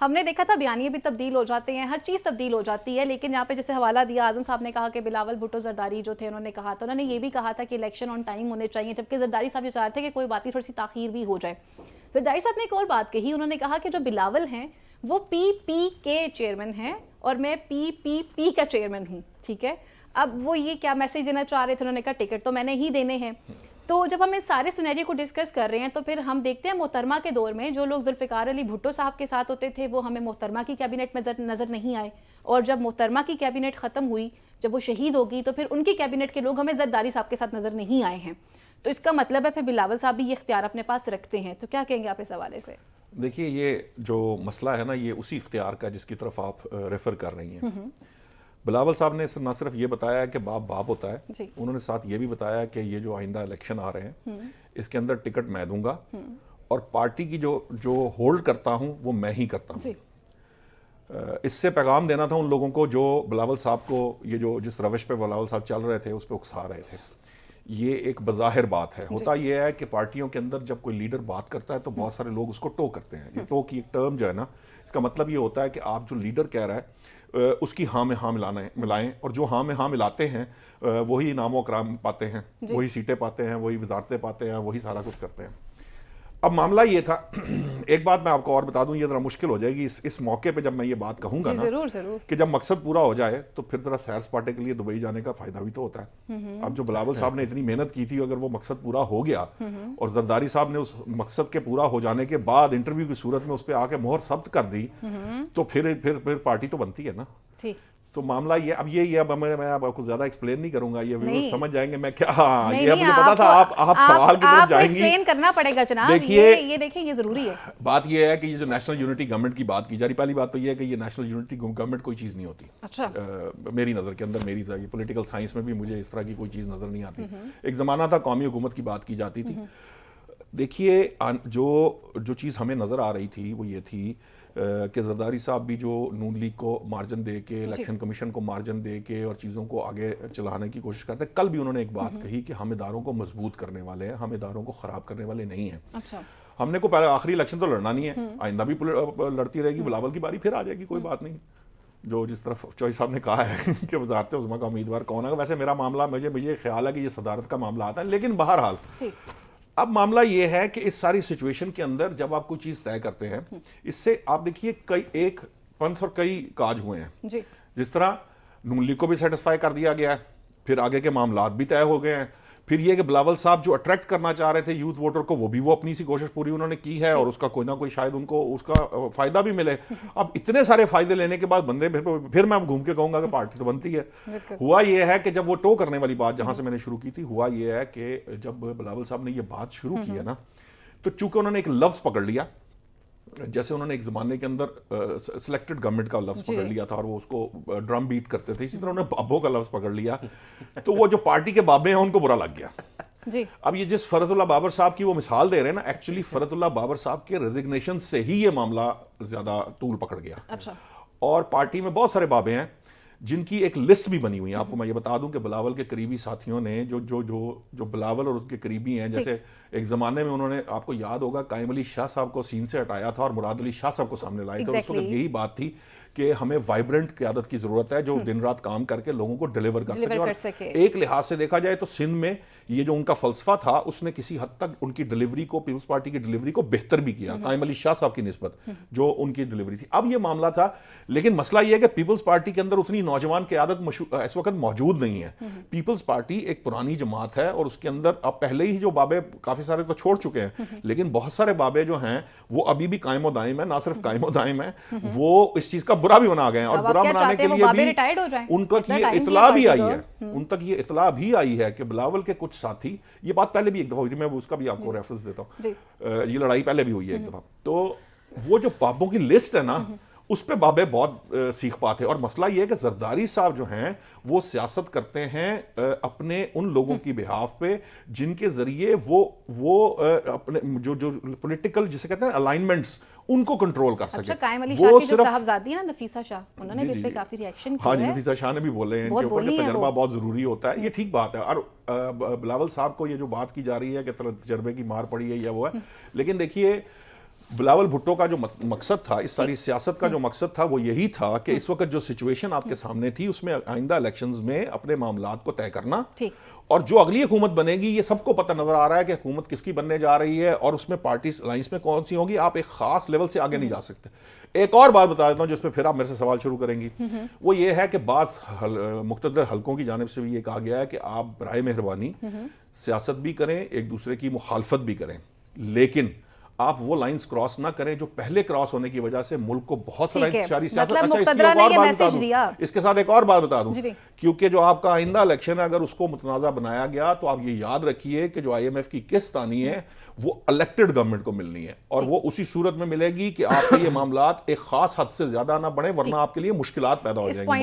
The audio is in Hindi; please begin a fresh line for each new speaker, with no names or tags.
हमने देखा था बयानिए भी तब्दील हो जाते हैं, हर चीज़ तब्दील हो जाती है, लेकिन यहाँ पे जैसे हवाला दिया आजम साहब ने कहा कि बिलावल भुट्टो जरदारी जो थे उन्होंने कहा था, उन्होंने ये भी कहा था कि इलेक्शन ऑन टाइम होने चाहिए, जबकि जरदारी साहब ये चाह रहे थे कि कोई बात नहीं थोड़ी सी ताखीर भी हो जाए। जरदारी साहब ने एक और बात कही, उन्होंने कहा कि जो बिलावल हैं वो पीपी के चेयरमैन हैं और मैं पीपीपी का चेयरमैन हूँ, ठीक है। अब वो ये क्या मैसेज देना चाह रहे थे, उन्होंने कहा टिकट तो मैंने ही देने हैं। तो जब हम इस सारे सिनेरियो को डिस्कस कर रहे हैं तो फिर हम देखते हैं मोहतरमा के दौर में जो लोग जुल्फ़िकार अली भुट्टो साहब के साथ होते थे वो हमें मोहतरमा की कैबिनेट में नज़र नहीं आए, और जब मोहतरमा की कैबिनेट ख़त्म हुई, जब वो शहीद होगी, तो फिर उनकी कैबिनेट के लोग हमें जरदारी साहब के साथ नज़र नहीं आए हैं। तो इसका मतलब है फिर बिलावल साहब भी ये इख्तियार अपने पास रखते हैं। तो क्या कहेंगे आप इस हवाले से?
देखिए, ये जो मसला है ना, ये उसी इख्तियार का जिसकी तरफ आप रेफर कर रही हैं। बिलावल साहब ने न सिर्फ ये बताया कि बाप बाप होता है, उन्होंने साथ ये भी बताया कि ये जो आइंदा इलेक्शन आ रहे हैं इसके अंदर टिकट मैं दूंगा और पार्टी की जो होल्ड करता हूं वो मैं ही करता हूं। इससे पैगाम देना था उन लोगों को जो बिलावल साहब को ये जो जिस रविश पे बिलावल साहब चल रहे थे उस पर उकसा रहे थे। ये एक बज़ाहिर बात है। होता यह है कि पार्टियों के अंदर जब कोई लीडर बात करता है तो बहुत सारे लोग उसको टो करते हैं। ये टो की एक टर्म जो है ना, इसका मतलब ये होता है कि आप जो लीडर कह रहा है उसकी हाँ में हाँ मिलाएं, और जो हाँ में हाँ मिलाते हैं वही इनाम कराम पाते हैं, वही सीटें पाते हैं, वही वजारतें पाते हैं, वही सारा कुछ करते हैं। अब मामला ये था एक बात मैं आपको और बता दूं, ये जरा मुश्किल हो जाएगी इस मौके पे जब मैं ये बात कहूंगा ना,
जरूर
कि जब मकसद पूरा हो जाए तो फिर जरा सैर सपाटे के लिए दुबई जाने का फायदा भी तो होता है। अब जो बिलावल साहब ने इतनी मेहनत की थी, अगर वो मकसद पूरा हो गया और जरदारी साहब ने उस मकसद के पूरा हो जाने के बाद इंटरव्यू की सूरत में उस पर आके मोहर सब्त कर दी, तो फिर पार्टी तो बनती है ना। तो मामला ये अब मैं आपको ज्यादा एक्सप्लेन नहीं करूंगा, ये समझ जाएंगे मैं क्या। हाँ, ये मुझे पता था आप सवाल की तरफ जाएंगी।
एक्सप्लेन करना पड़ेगा जनाब।
देखिए
ये जरूरी है।
बात ये है कि ये जो नेशनल यूनिटी गवर्नमेंट की बात की जा रही, पहली बात तो ये है कि ये नेशनल यूनिटी गवर्नमेंट कोई चीज नहीं होती।
अच्छा।
मेरी नजर के अंदर, मेरी पॉलिटिकल साइंस में भी मुझे इस तरह की कोई चीज नजर नहीं आती। एक जमाना था कौमी हुकूमत की बात की जाती थी। देखिए, जो चीज हमें नजर आ रही थी वो ये थी कि जरदारी साहब भी जो नून लीग को मार्जिन दे के, इलेक्शन कमीशन को मार्जिन दे के और चीज़ों को आगे चलाने की कोशिश करते हैं। कल भी उन्होंने एक बात कही कि हम इदारों को मजबूत करने वाले हैं, हम इदारों को ख़राब करने वाले नहीं हैं।
अच्छा।
हमने को पहले आखिरी इलेक्शन तो लड़ना नहीं है, आइंदा भी लड़ती रहेगी, बिलावल की बारी फिर आ जाएगी, कोई बात नहीं। जो जिस तरफ चौधरी साहब ने कहा है कि वज़ारत उज़्मा का उम्मीदवार कौन है, वैसे मेरा मामला मुझे ख्याल है कि ये सदारत का मामला आता है। लेकिन बहरहाल अब मामला ये है कि इस सारी सिचुएशन के अंदर जब आप कोई चीज तय करते हैं, इससे आप देखिए एक पंथ और कई काज हुए हैं जी। जिस तरह नून लीग को भी सेटिस्फाई कर दिया गया है, फिर आगे के मामलात भी तय हो गए हैं, फिर ये कि बिलावल साहब जो अट्रैक्ट करना चाह रहे थे यूथ वोटर को, वो अपनी सी कोशिश पूरी उन्होंने की है और उसका कोई ना कोई शायद उनको उसका फायदा भी मिले। अब इतने सारे फायदे लेने के बाद बंदे फिर मैं घूम के कहूंगा कि पार्टी तो बनती है। हुआ ये है कि जब वो टो करने वाली बात जहां से मैंने शुरू की थी, हुआ ये है कि जब बिलावल साहब ने ये बात शुरू की है ना, तो चूंकि उन्होंने एक लफ्ज पकड़ लिया, जैसे उन्होंने एक जमाने के अंदर सिलेक्टेड गवर्नमेंट का लफ्ज पकड़ लिया था और वो उसको ड्रम बीट करते थे, इसी तरह उन्होंने बाबों का लफ्ज पकड़ लिया, तो वो जो पार्टी के बाबे हैं उनको बुरा लग गया जी। अब ये जिस फरतुल्लाह बाबर साहब की वो मिसाल दे रहे हैं ना, एक्चुअली फरतुल्लाह बाबर साहब के रेजिग्नेशन से ही ये मामला ज्यादा तूल पकड़ गया। अच्छा। और पार्टी में बहुत सारे बाबे हैं जिनकी एक लिस्ट भी बनी हुई है। आपको मैं ये बता दूं कि बिलावल के करीबी साथियों ने जो बिलावल और उसके करीबी हैं, जैसे एक जमाने में उन्होंने, आपको याद होगा, कायम अली शाह साहब को सीन से हटाया था और मुराद अली शाह साहब को सामने लाए थे। उस वक्त यही बात थी कि हमें वाइब्रेंट क़यादत की जरूरत है जो दिन रात काम करके लोगों को डिलीवर कर सके। और एक लिहाज से देखा जाए तो सिंध में ये जो उनका फलसफा था उसने किसी हद तक उनकी डिलीवरी को, पीपल्स पार्टी की डिलीवरी को बेहतर भी किया कायम अली शाह साहब की निस्बत जो उनकी डिलीवरी थी। अब ये मामला था, लेकिन मसला यह है कि पीपल्स पार्टी के अंदर उतनी नौजवान क़यादत इस वक्त मौजूद नहीं है। पीपल्स पार्टी एक पुरानी जमात है और उसके अंदर अब पहले ही जो बाबे काफी सारे तो छोड़ चुके हैं, लेकिन बहुत सारे बाबे जो हैं वो अभी भी कायम दायम है, ना सिर्फ कायम दायम है, वो इस चीज का बुरा भी बना गए हैं। और बुरा बनाने के लिए भी उन तक ये इत्तला भी आई है, उन तक ये इत्तला भी आई है कि बिलावल के कुछ साथी, ये बात पहले भी एक दफा हुई थी, मैं उसका भी आपको रेफरेंस देता हूँ, ये लड़ाई पहले भी हुई है एक दफा, तो वो जो बाबों की लिस्ट है ना उस पे बाबे बहुत सीख पाते हैं। और मसला ये है कि जरदारी साहब जो हैं वो सियासत करते हैं अपने उन लोगों की बिहाफ पे जिनके जरिए वो अपने जो पॉलिटिकल जिसे कहते हैं अलाइनमेंट्स उनको कंट्रोल कर सके।
कायम अली शाह की जो साहबजादी है ना नफीसा शाह, उन्होंने भी इस पे काफी रिएक्शन किया है।
हाँ जी, नफीसा शाह ने भी बोले हैं कि तजर्बा बहुत जरूरी होता है, ये ठीक बात है। और बिलावल साहब को ये जो बात की जा रही है कि तजर्बे की मार पड़ी है या वो है, लेकिन देखिए बिलावल भुट्टो का जो मकसद था, इस सारी सियासत का जो मकसद था, वो यही था कि इस वक्त जो सिचुएशन आपके सामने थी उसमें आइंदा इलेक्शंस में अपने मामलात को तय करना, और जो अगली हुकूमत बनेगी ये सबको पता नजर आ रहा है कि हुकूमत किसकी बनने जा रही है और उसमें पार्टी अलायंस में कौन सी होगी, आप एक खास लेवल से आगे नहीं जा सकते। एक और बात बता देता हूं जिसमें फिर आप मेरे से सवाल शुरू करेंगी, वो ये है कि बाज़ मुख्तदर हलकों की जानिब से भी ये कहा गया है कि आप बराए मेहरबानी सियासत भी करें, एक दूसरे की मुखालफत भी करें, लेकिन आप वो लाइंस क्रॉस ना करें जो पहले क्रॉस होने की वजह से मुल्क को बहुत सारी सियासत। अच्छा, इसकी एक और बात बता दूं, इसके साथ एक और बात बता दूं, क्योंकि जो आपका आइंदा इलेक्शन है अगर उसको मुतनाज़ा बनाया गया तो आप ये याद रखिए कि जो IMF की किस्त आनी है वो इलेक्टेड गवर्नमेंट को मिलनी है, और वो उसी सूरत में मिलेगी कि आपके ये मामलात एक खास हद से ज्यादा ना बढ़े, वरना आपके लिए मुश्किलात पैदा हो जाएंगी।